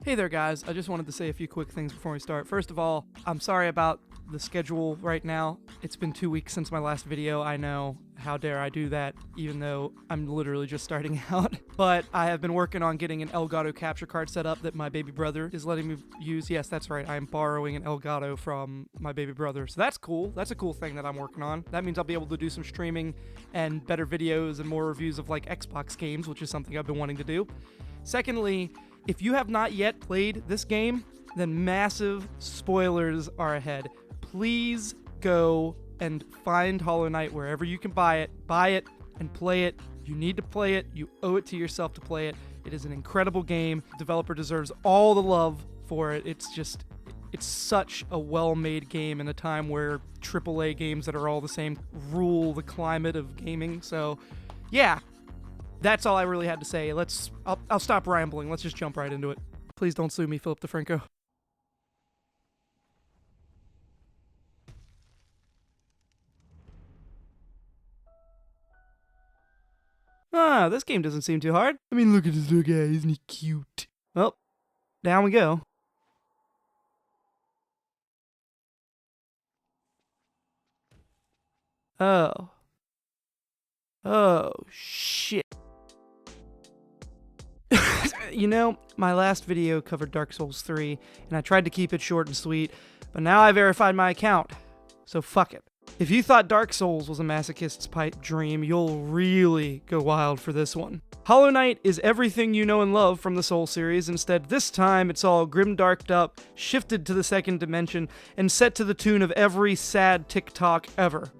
Hey there guys, I just wanted to say a few quick things before we start. First of all, I'm sorry about the schedule right now. It's been 2 weeks since my last video, I know. How dare I do that, even though I'm literally just starting out. But I have been working on getting an Elgato capture card set up that my baby brother is letting me use. Yes, that's right, I am borrowing an Elgato from my baby brother. So that's cool. That's a cool thing that I'm working on. That means I'll be able to do some streaming and better videos and more reviews of like Xbox games, which is something I've been wanting to do. Secondly, if you have not yet played this game, then massive spoilers are ahead. Please go and find Hollow Knight wherever you can buy it and play it. You need to play it. You owe it to yourself to play it. It is an incredible game. The developer deserves all the love for it. It's such a well-made game in a time where AAA games that are all the same rule the climate of gaming. So, yeah. That's all I really had to say. I'll stop rambling. Let's just jump right into it. Please don't sue me, Philip DeFranco. This game doesn't seem too hard. I mean, look at this little guy. Isn't he cute? Well, down we go. Oh, shit. You know, my last video covered Dark Souls 3, and I tried to keep it short and sweet, but now I verified my account, so fuck it. If you thought Dark Souls was a masochist's pipe dream, you'll really go wild for this one. Hollow Knight is everything you know and love from the Soul series, instead this time it's all grim-darked up, shifted to the second dimension, and set to the tune of every sad TikTok ever.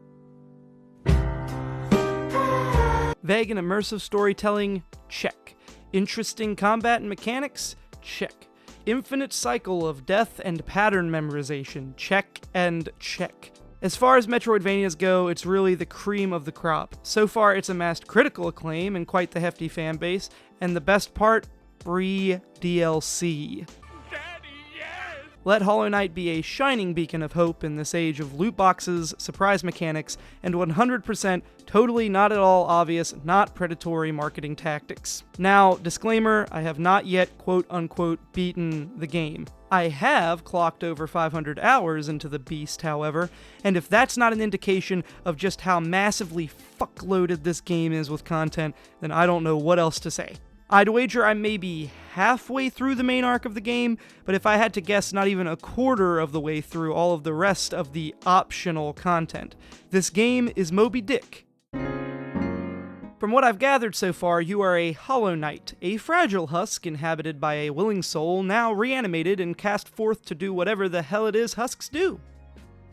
Vague and immersive storytelling? Check. Interesting combat and mechanics? Check. Infinite cycle of death and pattern memorization? Check and check. As far as Metroidvanias go, it's really the cream of the crop. So far, it's amassed critical acclaim and quite the hefty fan base, and the best part? Free DLC. Let Hollow Knight be a shining beacon of hope in this age of loot boxes, surprise mechanics, and 100% totally not at all obvious, not predatory marketing tactics. Now, disclaimer, I have not yet quote-unquote beaten the game. I have clocked over 500 hours into the beast, however, and if that's not an indication of just how massively fuckloaded this game is with content, then I don't know what else to say. I'd wager I'm maybe halfway through the main arc of the game, but if I had to guess, not even a quarter of the way through all of the rest of the optional content. This game is Moby Dick. From what I've gathered so far, you are a Hollow Knight, a fragile husk inhabited by a willing soul, now reanimated and cast forth to do whatever the hell it is husks do.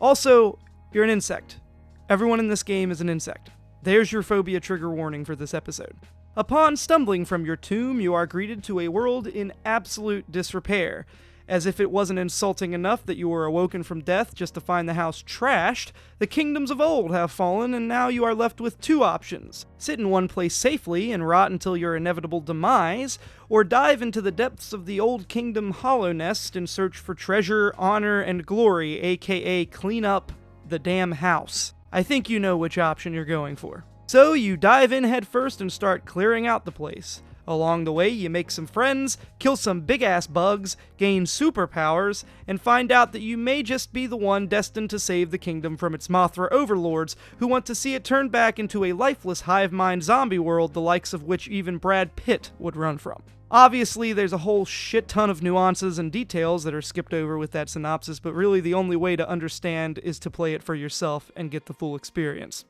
Also, you're an insect. Everyone in this game is an insect. There's your phobia trigger warning for this episode. Upon stumbling from your tomb, you are greeted to a world in absolute disrepair. As if it wasn't insulting enough that you were awoken from death just to find the house trashed, the kingdoms of old have fallen, and now you are left with two options. Sit in one place safely and rot until your inevitable demise, or dive into the depths of the old kingdom hollow nest and search for treasure, honor, and glory, aka clean up the damn house. I think you know which option you're going for. So you dive in headfirst and start clearing out the place. Along the way, you make some friends, kill some big-ass bugs, gain superpowers, and find out that you may just be the one destined to save the kingdom from its Mothra overlords, who want to see it turned back into a lifeless hive mind zombie world the likes of which even Brad Pitt would run from. Obviously, there's a whole shit ton of nuances and details that are skipped over with that synopsis, but really the only way to understand is to play it for yourself and get the full experience.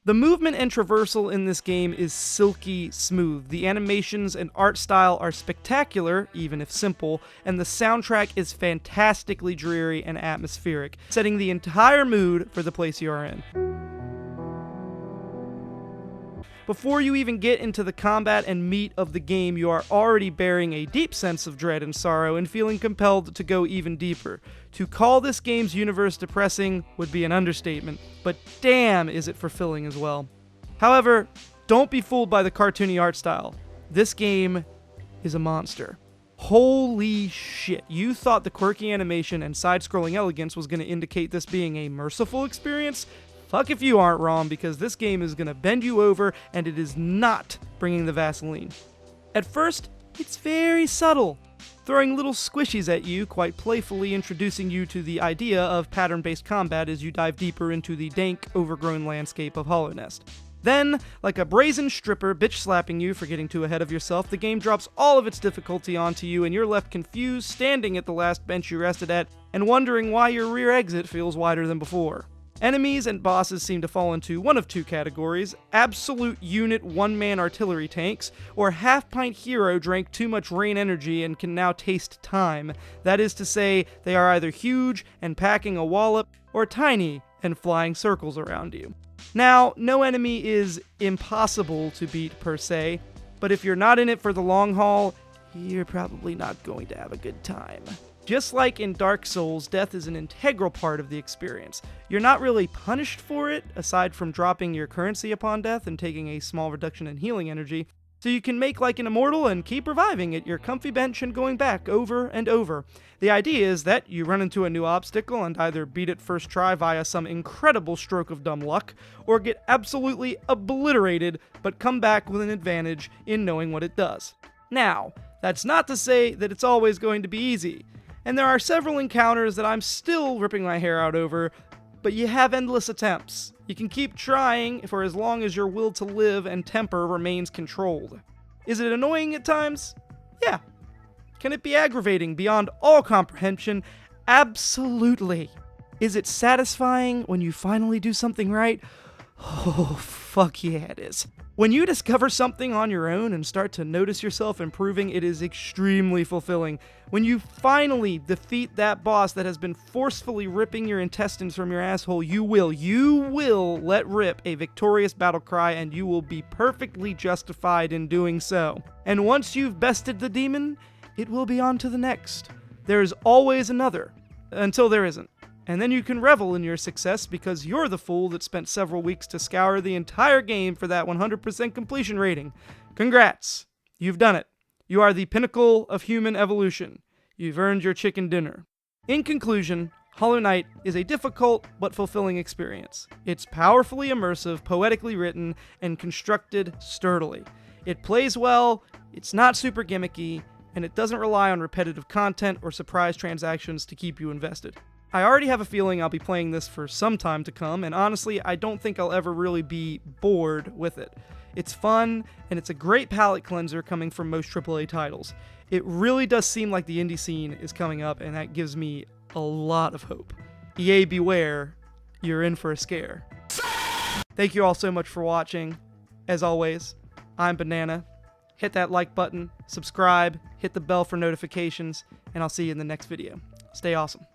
The movement and traversal in this game is silky smooth. The animations and art style are spectacular, even if simple, and the soundtrack is fantastically dreary and atmospheric, setting the entire mood for the place you are in. Before you even get into the combat and meat of the game, you are already bearing a deep sense of dread and sorrow and feeling compelled to go even deeper. To call this game's universe depressing would be an understatement, but damn is it fulfilling as well. However, don't be fooled by the cartoony art style. This game is a monster. Holy shit, you thought the quirky animation and side-scrolling elegance was going to indicate this being a merciful experience? Fuck if you aren't wrong, because this game is going to bend you over, and it is not bringing the Vaseline. At first, It's very subtle, throwing little squishies at you, quite playfully introducing you to the idea of pattern-based combat as you dive deeper into the dank, overgrown landscape of Hollow Nest. Then, like a brazen stripper bitch-slapping you for getting too ahead of yourself, the game drops all of its difficulty onto you and you're left confused, standing at the last bench you rested at, and wondering why your rear exit feels wider than before. Enemies and bosses seem to fall into one of two categories: absolute unit one-man artillery tanks, or half-pint hero drank too much rain energy and can now taste time. That is to say, they are either huge and packing a wallop, or tiny and flying circles around you. Now, no enemy is impossible to beat per se, but if you're not in it for the long haul, you're probably not going to have a good time. Just like in Dark Souls, death is an integral part of the experience. You're not really punished for it, aside from dropping your currency upon death and taking a small reduction in healing energy, so you can make like an immortal and keep reviving at your comfy bench and going back over and over. The idea is that you run into a new obstacle and either beat it first try via some incredible stroke of dumb luck, or get absolutely obliterated but come back with an advantage in knowing what it does. Now, that's not to say that it's always going to be easy. And there are several encounters that I'm still ripping my hair out over, but you have endless attempts. You can keep trying for as long as your will to live and temper remains controlled. Is it annoying at times? Yeah. Can it be aggravating beyond all comprehension? Absolutely. Is it satisfying when you finally do something right? Oh, fuck yeah, it is. When you discover something on your own and start to notice yourself improving, it is extremely fulfilling. When you finally defeat that boss that has been forcefully ripping your intestines from your asshole, you will let rip a victorious battle cry, and you will be perfectly justified in doing so. And once you've bested the demon, it will be on to the next. There's always another, until there isn't. And then you can revel in your success because you're the fool that spent several weeks to scour the entire game for that 100% completion rating. Congrats! You've done it. You are the pinnacle of human evolution. You've earned your chicken dinner. In conclusion, Hollow Knight is a difficult but fulfilling experience. It's powerfully immersive, poetically written, and constructed sturdily. It plays well, it's not super gimmicky, and it doesn't rely on repetitive content or surprise transactions to keep you invested. I already have a feeling I'll be playing this for some time to come, and honestly, I don't think I'll ever really be bored with it. It's fun, and it's a great palate cleanser coming from most AAA titles. It really does seem like the indie scene is coming up, and that gives me a lot of hope. EA beware, you're in for a scare. Thank you all so much for watching. As always, I'm Banana. Hit that like button, subscribe, hit the bell for notifications, and I'll see you in the next video. Stay awesome.